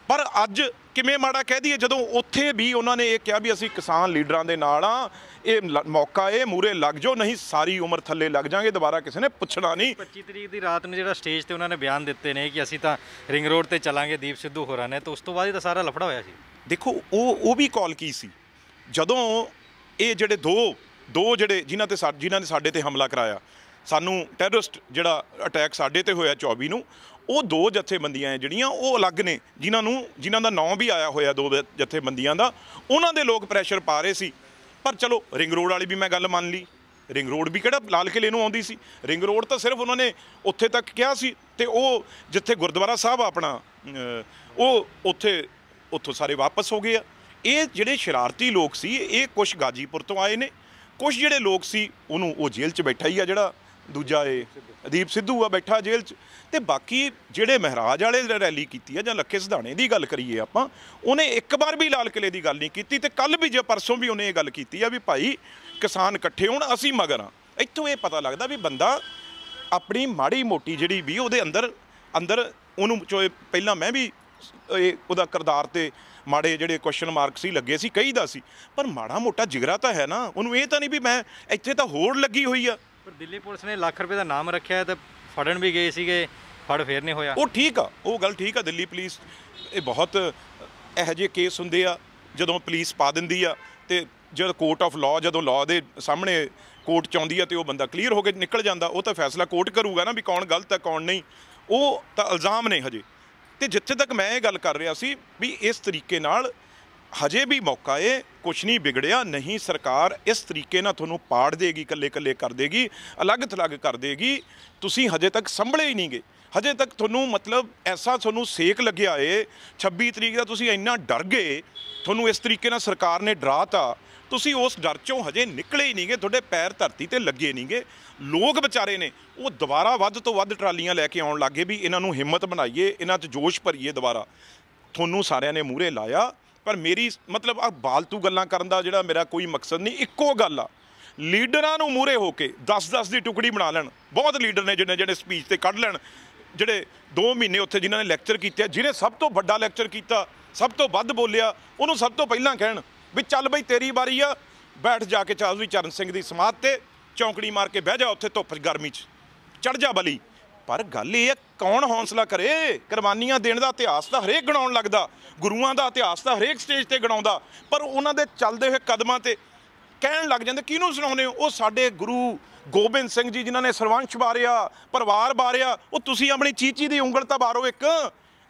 Speaker 2: ਪਰ ਅੱਜ ਕਿਵੇਂ ਮਾੜਾ ਕਹਿ ਦਈਏ ਜਦੋਂ ਉੱਥੇ ਵੀ ਉਹਨਾਂ ਨੇ ਇਹ ਕਿਹਾ ਵੀ ਅਸੀਂ ਕਿਸਾਨ ਲੀਡਰਾਂ ਦੇ ਨਾਲ ਆ, ਇਹ ਮੌਕਾ ਇਹ ਮੂਰੇ ਲੱਗ ਜਾਓ, ਨਹੀਂ ਸਾਰੀ ਉਮਰ ਥੱਲੇ ਲੱਗ ਜਾਾਂਗੇ, ਦੁਬਾਰਾ ਕਿਸੇ ਨੇ ਪੁੱਛਣਾ ਨਹੀਂ।
Speaker 3: 25 ਤਰੀਕ ਦੀ ਰਾਤ ਨੂੰ ਜਿਹੜਾ ਸਟੇਜ ਤੇ ਉਹਨਾਂ ਨੇ ਬਿਆਨ ਦਿੱਤੇ ਨੇ ਕਿ ਅਸੀਂ ਤਾਂ ਰਿੰਗ ਰੋਡ ਤੇ ਚੱਲਾਂਗੇ ਦੀਪ ਸਿੱਧੂ ਹੋਰਾਂ ਨੇ, ਤਾਂ ਉਸ ਤੋਂ ਬਾਅਦ ਹੀ ਤਾਂ ਸਾਰਾ ਲਫੜਾ ਹੋਇਆ ਸੀ।
Speaker 2: ਦੇਖੋ ਉਹ ਵੀ ਕਾਲ ਕੀ ਸੀ ਜਦੋਂ ਇਹ ਜਿਹੜੇ ਦੋ ਜਿਹੜੇ ਜਿਨ੍ਹਾਂ ਨੇ ਸਾਡੇ ਤੇ ਹਮਲਾ ਕਰਾਇਆ, ਸਾਨੂੰ ਟੈਰਰਿਸਟ ਜਿਹੜਾ ਅਟੈਕ ਸਾਡੇ ਤੇ ਹੋਇਆ 24 ਨੂੰ, ਉਹ 2 ਜਥੇਬੰਦੀਆਂ ਜਿਹੜੀਆਂ ਉਹ ਅਲੱਗ ਨੇ, ਜਿਨ੍ਹਾਂ ਦਾ ਨਾਂ ਵੀ ਆਇਆ ਹੋਇਆ 2 ਜਥੇਬੰਦੀਆਂ ਦਾ, ਉਹਨਾਂ ਦੇ ਲੋਕ ਪ੍ਰੈਸ਼ਰ ਪਾ ਰਹੇ ਸੀ। ਪਰ ਚਲੋ ਰਿੰਗ ਰੋਡ ਵਾਲੀ ਵੀ ਮੈਂ ਗੱਲ ਮੰਨ ਲਈ, ਰਿੰਗ ਰੋਡ ਵੀ ਕਿਹੜਾ ਲਾਲ ਕਿਲੇ ਨੂੰ ਆਉਂਦੀ ਸੀ, ਰਿੰਗ ਰੋਡ ਤਾਂ ਸਿਰਫ ਉਹਨਾਂ ਨੇ ਉੱਥੇ ਤੱਕ ਕਿਹਾ ਸੀ, ਤੇ ਉਹ ਜਿੱਥੇ ਗੁਰਦੁਆਰਾ ਸਾਹਿਬ ਆਪਣਾ ਉਹ ਉੱਥੋਂ ਸਾਰੇ ਵਾਪਸ ਹੋ ਗਏ ਆ। ਇਹ ਜਿਹੜੇ ਸ਼ਰਾਰਤੀ ਲੋਕ ਸੀ, ਇਹ ਕੁਛ ਗਾਜੀਪੁਰ ਤੋਂ ਆਏ ਨੇ, ਕੁਛ ਜਿਹੜੇ ਲੋਕ ਸੀ ਉਹ ਜੇਲ੍ਹ 'ਚ ਬੈਠਾ ਹੀ ਆ, ਜਿਹੜਾ ਦੂਜਾ ਇਹ ਦੀਪ ਸਿੱਧੂ ਆ ਬੈਠਾ ਜੇਲ੍ਹ 'ਚ, ਤੇ ਬਾਕੀ ਜਿਹੜੇ ਮਹਾਰਾਜ ਵਾਲੇ ਰੈਲੀ ਕੀਤੀ ਆ ਜਾਂ ਲੱਖੇ ਸਿਧਾਣੇ ਦੀ ਗੱਲ ਕਰੀਏ ਆਪਾਂ, ਉਹਨੇ ਇੱਕ ਵਾਰ ਵੀ ਲਾਲ ਕਿਲੇ ਦੀ ਗੱਲ ਨਹੀਂ ਕੀਤੀ, ਤੇ ਕੱਲ੍ਹ ਵੀ ਜੇ ਪਰਸੋਂ ਵੀ ਉਹਨੇ ਇਹ ਗੱਲ ਕੀਤੀ ਆ ਵੀ ਭਾਈ ਕਿਸਾਨ ਇਕੱਠੇ ਹੋਣ, ਅਸੀਂ ਮਗਰ ਆ। ਇੱਥੋਂ ਇਹ ਪਤਾ ਲੱਗਦਾ ਵੀ ਬੰਦਾ ਆਪਣੀ ਮਾੜੀ ਮੋਟੀ ਜਿਹੜੀ ਵੀ ਉਹਦੇ ਅੰਦਰ ਉਹਨੂੰ ਪਹਿਲਾਂ ਮੈਂ ਵੀ ਉਹਦਾ ਕਿਰਦਾਰ ਤੇ ਮਾੜੇ ਜਿਹੜੇ ਕੁਐਸਚਨ ਮਾਰਕ ਸੀ ਲੱਗੇ ਸੀ, ਕਹੀਦਾ ਸੀ, ਪਰ ਮਾੜਾ ਮੋਟਾ ਜਿਗਰਾ ਤਾਂ ਹੈ ਨਾ, ਉਹਨੂੰ ਇਹ ਤਾਂ ਨਹੀਂ ਵੀ ਮੈਂ ਇੱਥੇ ਤਾਂ ਹੋੜ ਲੱਗੀ ਹੋਈ ਆ।
Speaker 3: ਪਰ ਦਿੱਲੀ ਪੁਲਿਸ ਨੇ ਲੱਖ ਰੁਪਏ ਦਾ ਨਾਮ ਰੱਖਿਆ ਤੇ ਫੜਨ ਵੀ ਗਏ ਸੀਗੇ, ਫੜ ਫੇਰ ਨਹੀਂ ਹੋਇਆ।
Speaker 2: ਉਹ ਠੀਕ ਆ, ਉਹ ਗੱਲ ਠੀਕ ਆ। ਦਿੱਲੀ ਪੁਲਿਸ ਇਹ ਬਹੁਤ ਇਹੋ ਜਿਹੇ ਕੇਸ ਹੁੰਦੇ ਆ ਜਦੋਂ ਪੁਲਿਸ ਪਾ ਦਿੰਦੀ ਆ, ਤੇ ਜਦ ਕੋਰਟ ਆਫ ਲਾਅ ਜਦੋਂ ਲਾਅ ਦੇ ਸਾਹਮਣੇ ਕੋਰਟ 'ਚ ਆਉਂਦੀ ਆ ਤੇ ਉਹ ਬੰਦਾ ਕਲੀਅਰ ਹੋ ਕੇ ਨਿਕਲ ਜਾਂਦਾ, ਉਹ ਤਾਂ ਫੈਸਲਾ ਕੋਰਟ ਕਰੂਗਾ ਨਾ ਵੀ ਕੌਣ ਗਲਤ ਹੈ ਕੌਣ ਨਹੀਂ। ਉਹ ਤਾਂ ਇਲਜ਼ਾਮ ਨੇ ਹਜੇ, ਤੇ ਜਿੱਥੇ ਤੱਕ ਮੈਂ ਇਹ ਗੱਲ ਕਰ ਰਿਹਾ ਸੀ ਵੀ ਇਸ ਤਰੀਕੇ ਨਾਲ ਹਜੇ ਵੀ ਮੌਕਾ ਏ, ਕੁਛ ਨਹੀਂ ਵਿਗੜਿਆ। ਨਹੀਂ ਸਰਕਾਰ ਇਸ ਤਰੀਕੇ ਨਾਲ ਤੁਹਾਨੂੰ ਪਾੜ ਦੇਗੀ, ਇਕੱਲੇ ਕਰ ਦੇਗੀ, ਅਲੱਗ ਥਲੱਗ ਕਰ ਦੇਗੀ। ਤੁਸੀਂ ਹਜੇ ਤੱਕ ਸੰਭਲੇ ਹੀ ਨਹੀਂ ਗਏ, ਹਜੇ ਤੱਕ ਤੁਹਾਨੂੰ ਮਤਲਬ ਐਸਾ ਤੁਹਾਨੂੰ ਸੇਕ ਲੱਗਿਆ ਏ 26 ਤਰੀਕ ਦਾ, ਤੁਸੀਂ ਇੰਨਾ ਡਰ ਗਏ, ਤੁਹਾਨੂੰ ਇਸ ਤਰੀਕੇ ਨਾਲ ਸਰਕਾਰ ਨੇ ਡਰਾਤਾ, ਤੁਸੀਂ ਉਸ ਡਰ 'ਚੋਂ ਹਜੇ ਨਿਕਲੇ ਹੀ ਨਹੀਂ ਗਏ, ਤੁਹਾਡੇ ਪੈਰ ਧਰਤੀ 'ਤੇ ਲੱਗੇ ਨਹੀਂ ਗਏ। ਲੋਕ ਵਿਚਾਰੇ ਨੇ ਉਹ ਦੁਬਾਰਾ ਵੱਧ ਤੋਂ ਵੱਧ ਟਰਾਲੀਆਂ ਲੈ ਕੇ ਆਉਣ ਲੱਗੇ ਵੀ ਇਹਨਾਂ ਨੂੰ ਹਿੰਮਤ ਬਣਾਈਏ, ਇਹਨਾਂ 'ਚ ਜੋਸ਼ ਭਰੀਏ ਦੁਬਾਰਾ। ਤੁਹਾਨੂੰ ਸਾਰਿਆਂ ਨੇ ਮੂਹਰੇ ਲਾਇਆ, ਪਰ ਮੇਰੀ ਮਤਲਬ ਆ ਫਾਲਤੂ ਗੱਲਾਂ ਕਰਨ ਦਾ ਜਿਹੜਾ ਮੇਰਾ ਕੋਈ ਮਕਸਦ ਨਹੀਂ। ਇੱਕੋ ਗੱਲ ਆ, ਲੀਡਰਾਂ ਨੂੰ ਮੂਹਰੇ ਹੋ ਕੇ 10-10 ਦੀ ਟੁਕੜੀ ਬਣਾ ਲੈਣ। ਬਹੁਤ ਲੀਡਰ ਨੇ ਜਿਹੜੇ ਸਪੀਚ 'ਤੇ ਕੱਢ ਲੈਣ, ਜਿਹੜੇ 2 ਮਹੀਨੇ ਉੱਥੇ ਜਿਨ੍ਹਾਂ ਨੇ ਲੈਕਚਰ ਕੀਤੇ ਆ, ਜਿਹਨੇ ਸਭ ਤੋਂ ਵੱਡਾ ਲੈਕਚਰ ਕੀਤਾ, ਸਭ ਤੋਂ ਵੱਧ ਬੋਲਿਆ, ਉਹਨੂੰ ਸਭ ਤੋਂ ਪਹਿਲਾਂ ਕਹਿਣ ਵੀ ਚੱਲ ਬਈ ਤੇਰੀ ਵਾਰੀ ਆ, ਬੈਠ ਜਾ ਕੇ ਚੌਧਰੀ ਚਰਨ ਸਿੰਘ ਦੀ ਸਮਾਧ 'ਤੇ ਚੌਂਕੜੀ ਮਾਰ ਕੇ ਬਹਿ ਜਾ ਉੱਥੇ ਧੁੱਪ ਗਰਮੀ 'ਚ, ਚੜ੍ਹ ਜਾ ਬਲੀ। ਪਰ ਗੱਲ ਇਹ ਹੈ, ਕੌਣ ਹੌਸਲਾ ਕਰੇ? ਕੁਰਬਾਨੀਆਂ ਦੇਣ ਦਾ ਇਤਿਹਾਸ ਤਾਂ ਹਰੇਕ ਗਣਾਉਣ ਲੱਗਦਾ, ਗੁਰੂਆਂ ਦਾ ਇਤਿਹਾਸ ਤਾਂ ਹਰੇਕ ਸਟੇਜ 'ਤੇ ਗਣਾਉਂਦਾ, ਪਰ ਉਹਨਾਂ ਦੇ ਚੱਲਦੇ ਹੋਏ ਕਦਮਾਂ 'ਤੇ ਕਹਿਣ ਲੱਗ ਜਾਂਦੇ। ਕਿਹਨੂੰ ਸੁਣਾਉਂਦੇ ਹੋ? ਉਹ ਸਾਡੇ ਗੁਰੂ ਗੋਬਿੰਦ ਸਿੰਘ ਜੀ ਜਿਨ੍ਹਾਂ ਨੇ ਸਰਵੰਸ਼ ਵਾਰਿਆ, ਪਰਿਵਾਰ ਵਾਰਿਆ, ਉਹ ਤੁਸੀਂ ਆਪਣੀ ਚੀਚੀ ਦੀ ਉਂਗਲ ਤਾਂ ਵਾਰੋ ਇੱਕ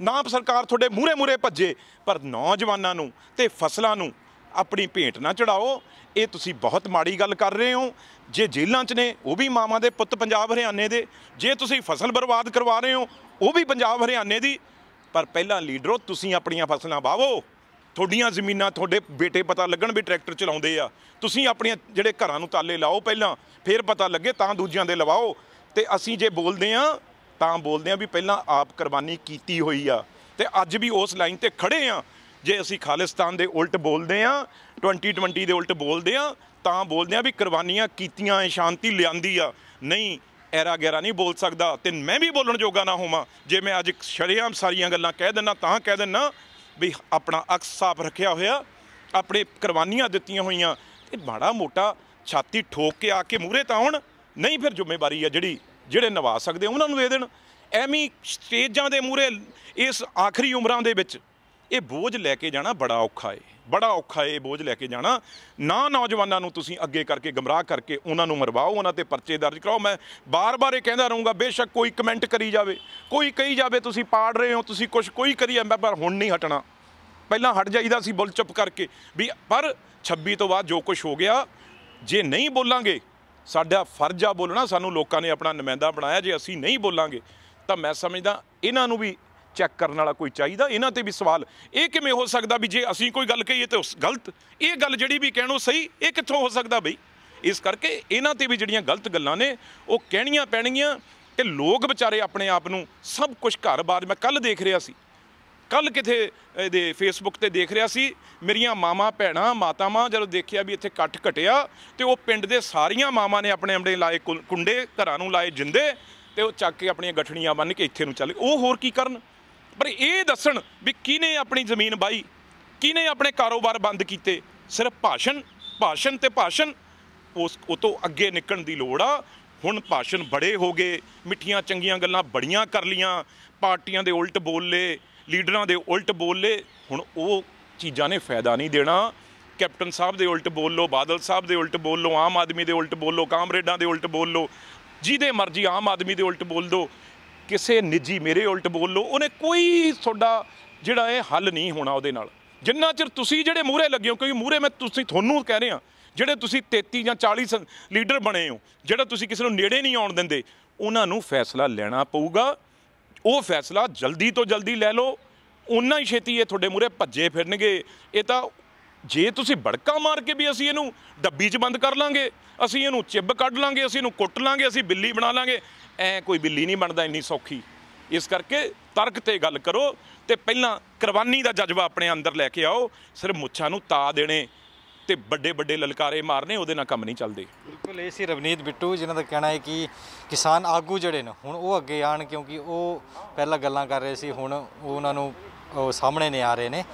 Speaker 2: ਨਾ। ਸਰਕਾਰ ਤੁਹਾਡੇ ਮੂਹਰੇ ਭੱਜੇ, ਪਰ ਨੌਜਵਾਨਾਂ ਨੂੰ ਤੇ ਫਸਲਾਂ ਨੂੰ ਆਪਣੀ ਭੇਂਟ ਨਾ ਚੜਾਓ। ਇਹ ਤੁਸੀਂ ਬਹੁਤ ਮਾੜੀ ਗੱਲ ਕਰ ਰਹੇ ਹੋ। ਜੇ ਜੇਲ੍ਹਾਂ 'ਚ ਨੇ ਉਹ ਵੀ ਮਾਵਾਂ ਦੇ ਪੁੱਤ ਪੰਜਾਬ ਹਰਿਆਣੇ ਦੇ, ਜੇ ਤੁਸੀਂ ਫਸਲ ਬਰਬਾਦ ਕਰਵਾ ਰਹੇ ਹੋ ਉਹ ਵੀ ਪੰਜਾਬ ਹਰਿਆਣੇ ਦੀ। ਪਰ ਪਹਿਲਾਂ ਲੀਡਰੋ ਤੁਸੀਂ ਆਪਣੀਆਂ ਫਸਲਾਂ ਵਾਹੋ, ਤੁਹਾਡੀਆਂ ਜ਼ਮੀਨਾਂ ਤੁਹਾਡੇ ਬੇਟੇ ਪਤਾ ਲੱਗਣ ਵੀ ਟਰੈਕਟਰ ਚਲਾਉਂਦੇ ਆ। ਤੁਸੀਂ ਆਪਣੀਆਂ ਜਿਹੜੇ ਘਰਾਂ ਨੂੰ ਤਾਲੇ ਲਾਓ ਪਹਿਲਾਂ, ਫਿਰ ਪਤਾ ਲੱਗੇ ਤਾਂ ਦੂਜਿਆਂ ਦੇ ਲਵਾਓ। ਤੇ ਅਸੀਂ ਜੇ ਬੋਲਦੇ ਹਾਂ ਤਾਂ ਬੋਲਦੇ ਹਾਂ ਵੀ ਪਹਿਲਾਂ ਆਪ ਕੁਰਬਾਨੀ ਕੀਤੀ ਹੋਈ ਆ, ਤੇ ਅੱਜ ਵੀ ਉਸ ਲਾਈਨ 'ਤੇ ਖੜ੍ਹੇ ਹਾਂ ਜੇ ਅਸੀਂ ਖਾਲਿਸਤਾਨ ਦੇ ਉਲਟ ਬੋਲਦੇ ਹਾਂ, 2020 ਦੇ ਉਲਟ ਬੋਲਦੇ ਹਾਂ, ਤਾਂ ਬੋਲਦੇ ਹਾਂ ਵੀ ਕੁਰਬਾਨੀਆਂ ਕੀਤੀਆਂ, ਸ਼ਾਂਤੀ ਲਿਆਂਦੀ ਆ। ਨਹੀਂ, ਐਰਾ ਗੈਰਾ ਨਹੀਂ ਬੋਲ ਸਕਦਾ, ਤੇ ਮੈਂ ਵੀ ਬੋਲਣ ਜੋਗਾ ਨਾ ਹੋਵਾਂ ਜੇ ਮੈਂ ਅੱਜ ਸ਼ਰੇਆਮ ਸਾਰੀਆਂ ਗੱਲਾਂ ਕਹਿ ਦਿੰਦਾ। ਤਾਂ ਕਹਿ ਦਿੰਦਾ ਵੀ ਆਪਣਾ ਅਕਸ ਸਾਫ਼ ਰੱਖਿਆ ਹੋਇਆ, ਆਪਣੇ ਕੁਰਬਾਨੀਆਂ ਦਿੱਤੀਆਂ ਹੋਈਆਂ, ਇਹ ਮਾੜਾ ਮੋਟਾ ਛਾਤੀ ਠੋਕ ਕੇ ਆ ਕੇ ਮੂਹਰੇ ਤਾਂ ਆਉਣ। ਨਹੀਂ ਫਿਰ ਜ਼ਿੰਮੇਵਾਰੀ ਆ ਜਿਹੜੇ ਨਿਭਾ ਸਕਦੇ ਉਹਨਾਂ ਨੂੰ ਦੇ ਦੇਣ। ਐਵੇਂ ਸਟੇਜਾਂ ਦੇ ਮੂਹਰੇ ਇਸ ਆਖਰੀ ਉਮਰਾਂ ਦੇ ਵਿੱਚ ਇਹ ਬੋਝ ਲੈ ਕੇ ਜਾਣਾ ਬੜਾ ਔਖਾ ਏ, ਬੜਾ ਔਖਾ ਏ ਇਹ ਬੋਝ ਲੈ ਕੇ ਜਾਣਾ। ਨਾ ਨੌਜਵਾਨਾਂ ਨੂੰ ਤੁਸੀਂ ਅੱਗੇ ਕਰਕੇ ਗਮਰਾਹ ਕਰਕੇ ਉਹਨਾਂ ਨੂੰ ਮਰਵਾਓ, ਉਹਨਾਂ ਤੇ ਪਰਚੇ ਦਰਜ ਕਰਾਓ। ਮੈਂ ਬਾਰ-ਬਾਰ ਇਹ ਕਹਿੰਦਾ ਰਹੂੰਗਾ, ਬੇਸ਼ੱਕ ਕੋਈ ਕਮੈਂਟ ਕਰੀ ਜਾਵੇ, ਕੋਈ ਕਹੀ ਜਾਵੇ ਤੁਸੀਂ ਪਾੜ ਰਹੇ ਹੋ, ਤੁਸੀਂ ਕੁਛ ਕੋਈ ਕਰੀ ਜਾਂਦਾ, ਪਰ ਹੁਣ ਨਹੀਂ ਹਟਣਾ। ਪਹਿਲਾਂ ਹਟ ਜਾਈਦਾ ਸੀ ਬੁੱਲ ਚੁੱਪ ਕਰਕੇ ਵੀ, ਪਰ 26 ਤੋਂ ਬਾਅਦ ਜੋ ਕੁਛ ਹੋ ਗਿਆ, ਜੇ ਨਹੀਂ ਬੋਲਾਂਗੇ, ਸਾਡਾ ਫਰਜ਼ ਆ ਬੋਲਣਾ, ਸਾਨੂੰ ਲੋਕਾਂ ਨੇ ਆਪਣਾ ਨੁਮਾਇੰਦਾ ਬਣਾਇਆ, ਜੇ ਅਸੀਂ ਨਹੀਂ ਬੋਲਾਂਗੇ ਤਾਂ ਮੈਂ ਸਮਝਦਾ ਇਹਨਾਂ ਨੂੰ ਵੀ ਚੈੱਕ ਕਰਨ ਵਾਲਾ ਕੋਈ ਚਾਹੀਦਾ, ਇਹਨਾਂ ਤੇ ਵੀ ਸਵਾਲ। ਇਹ ਕਿਵੇਂ ਹੋ ਸਕਦਾ ਵੀ ਜੇ ਅਸੀਂ ਕੋਈ ਗੱਲ ਕਹੀਏ ਤਾਂ ਗਲਤ, ਇਹ ਗੱਲ ਜਿਹੜੀ ਵੀ ਕਹਿਣੋ ਸਹੀ, ਇਹ ਕਿੱਥੋਂ ਹੋ ਸਕਦਾ ਬਈ? ਇਸ ਕਰਕੇ ਇਹਨਾਂ ਤੇ ਵੀ ਜਿਹੜੀਆਂ ਗਲਤ ਗੱਲਾਂ ਨੇ ਉਹ ਕਹਿਣੀਆਂ ਪੈਣਗੀਆਂ। ਤੇ ਲੋਕ ਵਿਚਾਰੇ ਆਪਣੇ ਆਪ ਨੂੰ ਸਭ ਕੁਝ ਘਰ-ਬਾਰ, ਮੈਂ ਕੱਲ੍ਹ ਦੇਖ ਰਿਹਾ ਸੀ, ਕੱਲ੍ਹ ਕਿਤੇ ਇਹਦੇ ਫੇਸਬੁੱਕ ਤੇ ਦੇਖ ਰਿਹਾ ਸੀ, ਮੇਰੀਆਂ ਮਾਵਾਂ ਭੈਣਾਂ ਮਾਤਾਵਾਂ ਜਦੋਂ ਦੇਖਿਆ ਵੀ ਇੱਥੇ ਇਕੱਠ ਘਟਿਆ, ਤੇ ਉਹ ਪਿੰਡ ਦੇ ਸਾਰੀਆਂ ਮਾਵਾਂ ਨੇ ਆਪਣੇ ਆਪਣੇ ਲਾਏ ਕੁੰਡੇ, ਘਰਾਂ ਨੂੰ ਲਾਏ ਜਿੰਦੇ, ਤੇ ਉਹ ਚੱਕ ਕੇ ਆਪਣੀਆਂ ਗੱਠੜੀਆਂ ਬੰਨ੍ਹ ਕੇ ਇੱਥੇ ਨੂੰ ਚੱਲ ਗਏ। ਉਹ ਹੋਰ ਕੀ ਕਰਨ? ਪਰ ਇਹ ਦੱਸਣ ਵੀ ਕਿਹਨੇ ਆਪਣੀ ਜ਼ਮੀਨ ਬਾਈ, ਕਿਹਨੇ ਆਪਣੇ ਕਾਰੋਬਾਰ ਬੰਦ ਕੀਤੇ। ਸਿਰਫ ਭਾਸ਼ਣ ਤੇ ਭਾਸ਼ਣ। ਉਹ ਤੋਂ ਅੱਗੇ ਨਿਕਲਣ ਦੀ ਲੋੜ ਆ। ਹੁਣ ਭਾਸ਼ਣ ਬੜੇ ਹੋ ਗਏ, ਮਿੱਠੀਆਂ ਚੰਗੀਆਂ ਗੱਲਾਂ ਬੜੀਆਂ ਕਰ ਲੀਆਂ, ਪਾਰਟੀਆਂ ਦੇ ਉਲਟ ਬੋਲ ਲਏ, ਲੀਡਰਾਂ ਦੇ ਉਲਟ ਬੋਲ ਲਏ। ਹੁਣ ਉਹ ਚੀਜ਼ਾਂ ਨੇ ਫਾਇਦਾ ਨਹੀਂ ਦੇਣਾ। ਕੈਪਟਨ ਸਾਹਿਬ ਦੇ ਉਲਟ ਬੋਲ ਲਓ, ਬਾਦਲ ਸਾਹਿਬ ਦੇ ਉਲਟ ਬੋਲ ਲਓ, ਆਮ ਆਦਮੀ ਦੇ ਉਲਟ ਬੋਲ ਲਓ, ਕਾਮਰੇਡਾਂ ਦੇ ਉਲਟ ਬੋਲ ਲਓ, ਜਿਹਦੇ ਮਰਜ਼ੀ ਆਮ ਆਦਮੀ ਦੇ ਉਲਟ ਬੋਲ ਦਿਓ, ਕਿਸੇ ਨਿੱਜੀ ਮੇਰੇ ਉਲਟ ਬੋਲ ਲਓ, ਉਹਨੇ ਕੋਈ ਤੁਹਾਡਾ ਜਿਹੜਾ ਇਹ ਹੱਲ ਨਹੀਂ ਹੋਣਾ ਉਹਦੇ ਨਾਲ। ਜਿੰਨਾ ਚਿਰ ਤੁਸੀਂ ਜਿਹੜੇ ਮੂਹਰੇ ਲੱਗੇ ਹੋ, ਕਿਉਂਕਿ ਮੂਹਰੇ ਮੈਂ ਤੁਹਾਨੂੰ ਕਹਿ ਰਿਹਾ, ਜਿਹੜੇ ਤੁਸੀਂ 33 ਜਾਂ 40 ਲੀਡਰ ਬਣੇ ਹੋ, ਜਿਹੜਾ ਤੁਸੀਂ ਕਿਸੇ ਨੂੰ ਨੇੜੇ ਨਹੀਂ ਆਉਣ ਦਿੰਦੇ, ਉਹਨਾਂ ਨੂੰ ਫੈਸਲਾ ਲੈਣਾ ਪਊਗਾ। ਉਹ ਫੈਸਲਾ ਜਲਦੀ ਤੋਂ ਜਲਦੀ ਲੈ ਲਓ, ਓਨਾ ਹੀ ਛੇਤੀ ਇਹ ਤੁਹਾਡੇ ਮੂਹਰੇ ਭੱਜੇ ਫਿਰਨਗੇ। ਇਹ ਤਾਂ ਜੇ ਤੁਸੀਂ ਬੜਕਾ ਮਾਰ ਕੇ ਵੀ ਅਸੀਂ ਇਹਨੂੰ ਡੱਬੀ 'ਚ ਬੰਦ ਕਰ ਲਾਂਗੇ, ਅਸੀਂ ਇਹਨੂੰ ਚਿੱਬ ਕੱਢ ਲਾਂਗੇ, ਅਸੀਂ ਇਹਨੂੰ ਕੁੱਟ ਲਾਂਗੇ, ਅਸੀਂ ਬਿੱਲੀ ਬਣਾ ਲਾਂਗੇ, ਐ ਕੋਈ ਬਿੱਲੀ ਨਹੀਂ ਬਣਦਾ ਇੰਨੀ ਸੌਖੀ। ਇਸ ਕਰਕੇ ਤਰਕ ਤੇ ਗੱਲ ਕਰੋ, ਤੇ ਪਹਿਲਾਂ ਕੁਰਬਾਨੀ ਦਾ ਜਜ਼ਬਾ ਆਪਣੇ ਅੰਦਰ ਲੈ ਕੇ ਆਓ। ਸਿਰਫ ਮੁੱਛਾਂ ਨੂੰ ਤਾ ਦੇਣੇ ਤੇ ਵੱਡੇ ਵੱਡੇ ਲਲਕਾਰੇ ਮਾਰਨੇ, ਉਹਦੇ ਨਾਲ ਕੰਮ ਨਹੀਂ ਚੱਲਦੇ।
Speaker 3: ਬਿਲਕੁਲ, ਇਹ ਸੀ ਰਵਨੀਤ ਬਿੱਟੂ, ਜਿਨ੍ਹਾਂ ਦਾ ਕਹਿਣਾ ਹੈ ਕਿ ਕਿਸਾਨ ਆਗੂ ਜਿਹੜੇ ਨੇ ਹੁਣ ਉਹ ਅੱਗੇ ਆਉਣ, ਕਿਉਂਕਿ ਉਹ ਪਹਿਲਾਂ ਗੱਲਾਂ ਕਰ ਰਹੇ ਸੀ, ਹੁਣ ਉਹਨਾਂ ਨੂੰ ਸਾਹਮਣੇ ਨਹੀਂ ਆ ਰਹੇ ਨੇ,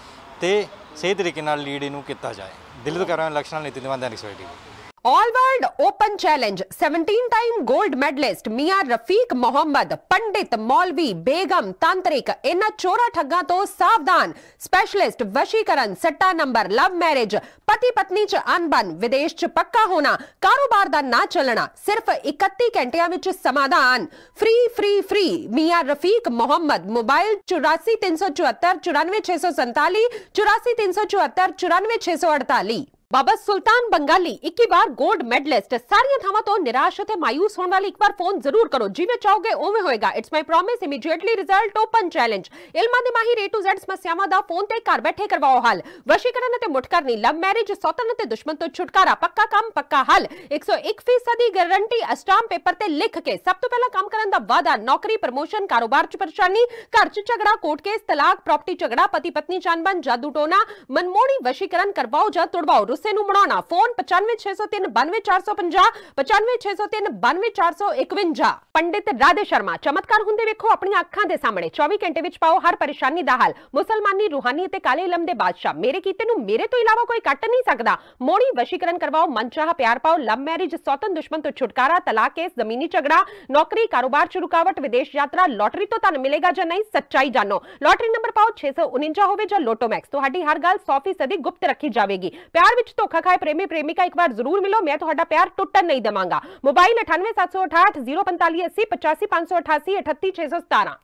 Speaker 3: ਤੇ ਸਹੀ ਤਰੀਕੇ ਨਾਲ ਲੀਡ ਇਹਨੂੰ ਕੀਤਾ ਜਾਏ। ਦਿੱਲੀ ਤੋਂ ਕਰ ਰਹੇ ਹਾਂ ਇਲੈਕਸ਼ਨ ਨਾਲ Nitin Diwan, Dainik Savera TV।
Speaker 4: All world open challenge 17 time gold medalist मियां रफीक मोहम्मद, पंडित मौलवी बेगम तांत्रिक, इन्हां चोरा ठग्गां तो सावधान। स्पेशलिस्ट वशीकरण, सट्टा नंबर, लव मैरिज, पति पत्नी च अनबन, विदेश च पक्का होना, कारोबार दा ना चलना, सिर्फ 31 घंटियां विच समाधान। फ्री फ्री फ्री मियां रफीक मोहम्मद। मोबाइल 84 374 94 647, 84 374 94 648। बाबा सुल्तान बंगाली 21 बार गोल्ड मेडलिस्ट। सारियां थावां तो निराश ते मायूस होने वाले एक बार फोन जरूर करो, जिवें चाहोगे उवें होएगा। It's my promise, immediately result, open challenge. इल्मां दे माहिर A to Z समस्यावां दा फोन ते घर बैठे करवाओ हल। वशीकरण ते मुठकरनी, लव मैरिज, सौतन ते दुश्मन तो छुटकारा, पक्का काम पक्का हल। 101% गारंटी, स्टाम्प पेपर ते लिख के। सब तो पहला काम करन दा वादा, नौकरी, प्रमोशन, कारोबार च परेशानी, घर च झगड़ा, कोर्ट केस, तलाक, प्रॉपर्टी झगड़ा, पति पत्नी चानबन, जादू टोना, मनमोड़ी वशीकरण करवाओ जा तुड़वाओ, रुस्से नूं मनाउणा। फोन 95 603 92 450, 95 603 92 451। पंडित राधे शर्मा, चमत्कार हुंदे वेखो अपनी अखां दे सामने। 24 घंटे विच पाओ हर परेशानी दा हल। मुसलमानी, रूहानी ते काले इलम दे बादशाह, मेरे कीते नूं मेरे तो इलावा कोई कट नहीं सकदा। मोड़ी वशीकरण करवाओ, मनचाहा प्यार पाओ, लव मैरिज, सौतन दुश्मन तो छुटकारा, तलाक केस, जमीनी झगड़ा, नौकरी, कारोबार च रुकावट, विदेश यात्रा, लॉटरी तो धन मिलेगा जां नहीं, सच्चाई जानो। लॉटरी नंबर पाओ 649 होवे जां लोटो मैक्स, तुहाडी हर गल 100% गुप्त रखी जावेगी। प्यार विच धोखा खाए प्रेमी प्रेमिका एक बार जरूर मिलो, मैं तुहाडा प्यार टुटन नहीं देवांगा। मोबाइल 98 768 045 80 85 588 38 617।